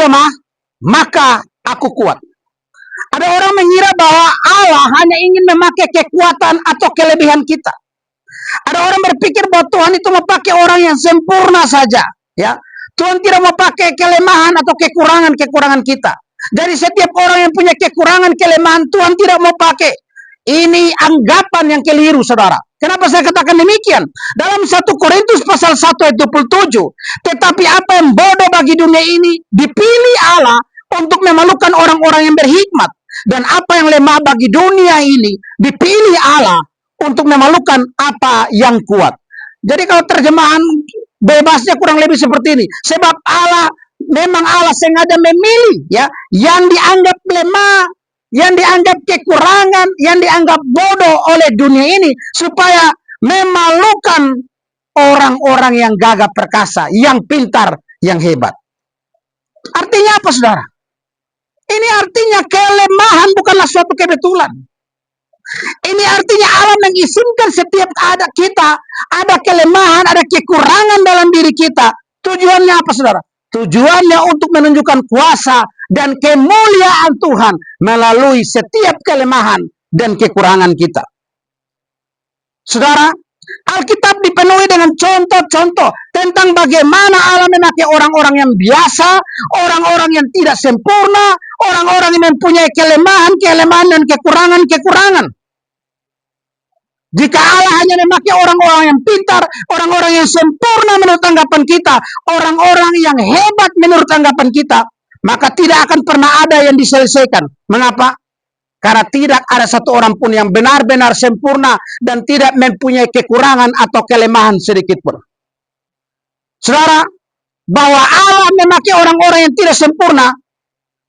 lemah, maka aku kuat. Ada orang mengira bahwa Allah hanya ingin memakai kekuatan atau kelebihan kita. Ada orang berpikir bahwa Tuhan itu memakai orang yang sempurna saja, ya. Tuhan tidak mau pakai kelemahan atau kekurangan-kekurangan kita. Jadi setiap orang yang punya kekurangan, kelemahan, Tuhan tidak mau pakai. Ini anggapan yang keliru, saudara. Kenapa saya katakan demikian? Dalam 1 Korintus pasal 1 ayat 27, tetapi apa yang bodoh bagi dunia ini dipilih Allah untuk memalukan orang-orang yang berhikmat. Dan apa yang lemah bagi dunia ini dipilih Allah untuk memalukan apa yang kuat. Jadi kalau terjemahan bebasnya kurang lebih seperti ini. Sebab Allah, memang Allah sengaja memilih, ya, yang dianggap lemah, yang dianggap kekurangan, yang dianggap bodoh oleh dunia ini, supaya memalukan orang-orang yang gagah perkasa, yang pintar, yang hebat. Artinya apa, saudara? Ini artinya kelemahan bukanlah suatu kebetulan. Ini artinya Allah mengizinkan setiap ada kelemahan, ada kekurangan dalam diri kita. Tujuannya apa, saudara? Tujuannya untuk menunjukkan kuasa dan kemuliaan Tuhan melalui setiap kelemahan dan kekurangan kita. Saudara, Alkitab dipenuhi dengan contoh-contoh tentang bagaimana Allah memakai orang-orang yang biasa, orang-orang yang tidak sempurna, orang-orang yang mempunyai kelemahan dan kekurangan-kekurangan. Jika Allah hanya memakai orang-orang yang pintar, orang-orang yang sempurna menurut anggapan kita, orang-orang yang hebat menurut anggapan kita, maka tidak akan pernah ada yang diselesaikan. Mengapa? Karena tidak ada satu orang pun yang benar-benar sempurna dan tidak mempunyai kekurangan atau kelemahan sedikit pun. Saudara, bahwa Allah memakai orang-orang yang tidak sempurna,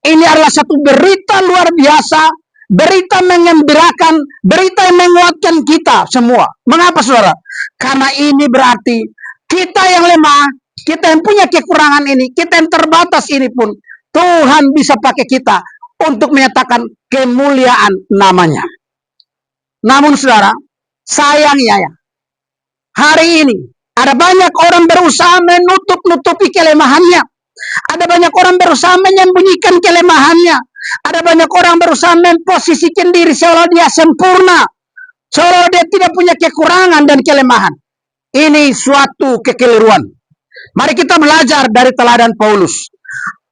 ini adalah satu berita luar biasa, berita mengembirakan, berita yang menguatkan kita semua. Mengapa, saudara? Karena ini berarti kita yang lemah, kita yang punya kekurangan ini, kita yang terbatas ini pun, Tuhan bisa pakai kita untuk menyatakan kemuliaan namanya. Namun, saudara, sayangnya ya, hari ini ada banyak orang berusaha menutup-nutupi kelemahannya. Ada banyak orang berusaha menyembunyikan kelemahannya. Ada banyak orang berusaha memposisikan diri seolah dia sempurna, seolah dia tidak punya kekurangan dan kelemahan. Ini suatu kekeliruan. Mari kita belajar dari teladan Paulus.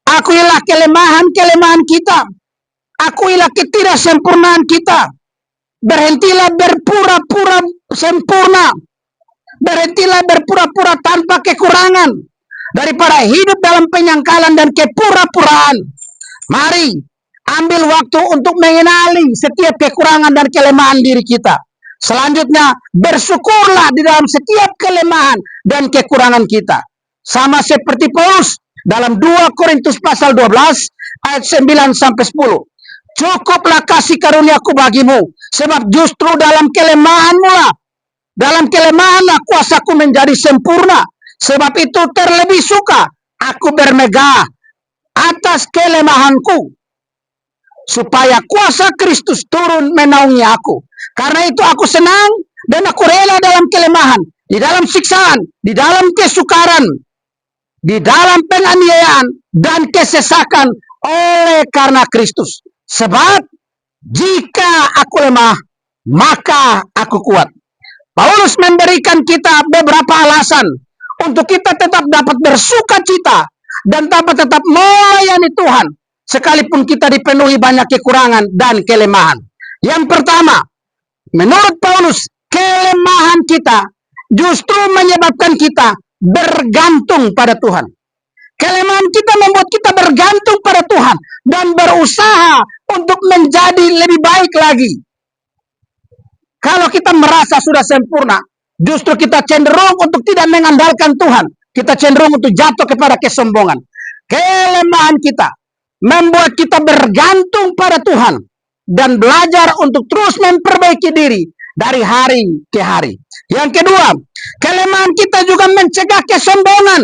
Akuilah kelemahan-kelemahan kita. Akuilah ketidaksempurnaan kita. Berhentilah berpura-pura sempurna. Berhentilah berpura-pura tanpa kekurangan. Daripada hidup dalam penyangkalan dan kepura-puraan. Mari ambil waktu untuk mengenali setiap kekurangan dan kelemahan diri kita. Selanjutnya, bersyukurlah di dalam setiap kelemahan dan kekurangan kita. Sama seperti Paulus dalam 2 Korintus pasal 12 ayat 9 sampai 10. Cukuplah kasih karuniaku bagimu, sebab justru dalam kelemahanmu, dalam kelemahanlah kuasaku menjadi sempurna. Sebab itu terlebih suka aku bermegah atas kelemahanku, supaya kuasa Kristus turun menaungi aku. Karena itu aku senang dan aku rela dalam kelemahan, di dalam siksaan, di dalam kesukaran, di dalam penganiayaan dan kesesakan oleh karena Kristus. Sebab jika aku lemah, maka aku kuat. Paulus memberikan kita beberapa alasan untuk kita tetap dapat bersuka cita dan dapat tetap melayani Tuhan sekalipun kita dipenuhi banyak kekurangan dan kelemahan. Yang pertama, menurut Paulus, kelemahan kita justru menyebabkan kita bergantung pada Tuhan. Kelemahan kita membuat kita bergantung pada Tuhan dan berusaha untuk menjadi lebih baik lagi. Kalau kita merasa sudah sempurna, justru kita cenderung untuk tidak mengandalkan Tuhan. Kita cenderung untuk jatuh kepada kesombongan. Kelemahan kita membuat kita bergantung pada Tuhan dan belajar untuk terus memperbaiki diri dari hari ke hari. Yang kedua, kelemahan kita juga mencegah kesombongan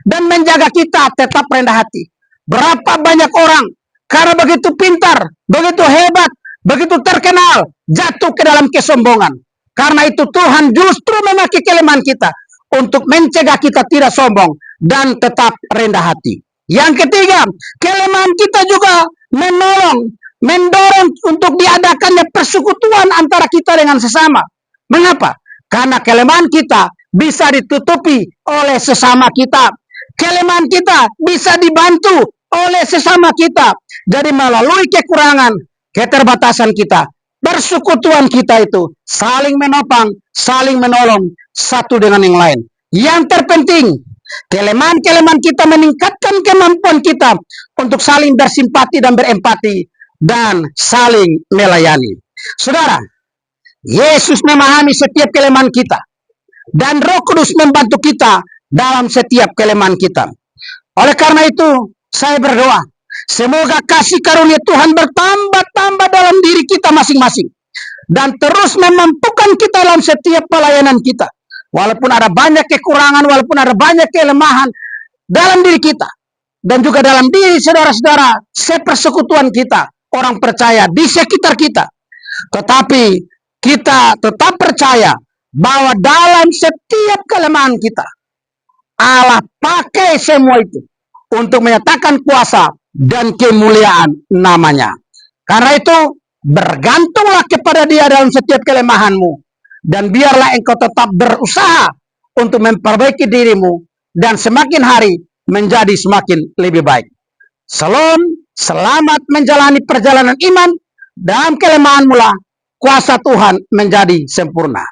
dan menjaga kita tetap rendah hati. Berapa banyak orang karena begitu pintar, begitu hebat, begitu terkenal, jatuh ke dalam kesombongan. Karena itu Tuhan justru memakai kelemahan kita untuk mencegah kita tidak sombong dan tetap rendah hati. Yang ketiga, kelemahan kita juga mendorong untuk diadakannya persekutuan antara kita dengan sesama. Mengapa? Karena kelemahan kita bisa ditutupi oleh sesama kita. Kelemahan kita bisa dibantu oleh sesama kita. Jadi melalui kekurangan, keterbatasan kita, persekutuan kita itu saling menopang, saling menolong satu dengan yang lain. Yang terpenting, kelemahan-kelemahan kita meningkatkan kemampuan kita untuk saling bersimpati dan berempati dan saling melayani. Saudara, Yesus memahami setiap kelemahan kita dan Roh Kudus membantu kita dalam setiap kelemahan kita. Oleh karena itu, saya berdoa, semoga kasih karunia Tuhan bertambah-tambah dalam diri kita masing-masing dan terus memampukan kita dalam setiap pelayanan kita. Walaupun ada banyak kekurangan, walaupun ada banyak kelemahan dalam diri kita dan juga dalam diri saudara-saudara sepersekutuan kita, orang percaya di sekitar kita. Tetapi kita tetap percaya bahwa dalam setiap kelemahan kita, Allah pakai semua itu untuk menyatakan kuasa dan kemuliaan namanya. Karena itu, bergantunglah kepada Dia dalam setiap kelemahanmu. Dan biarlah engkau tetap berusaha untuk memperbaiki dirimu dan semakin hari menjadi semakin lebih baik. Salam, selamat menjalani perjalanan iman. Dalam kelemahanmu lah kuasa Tuhan menjadi sempurna.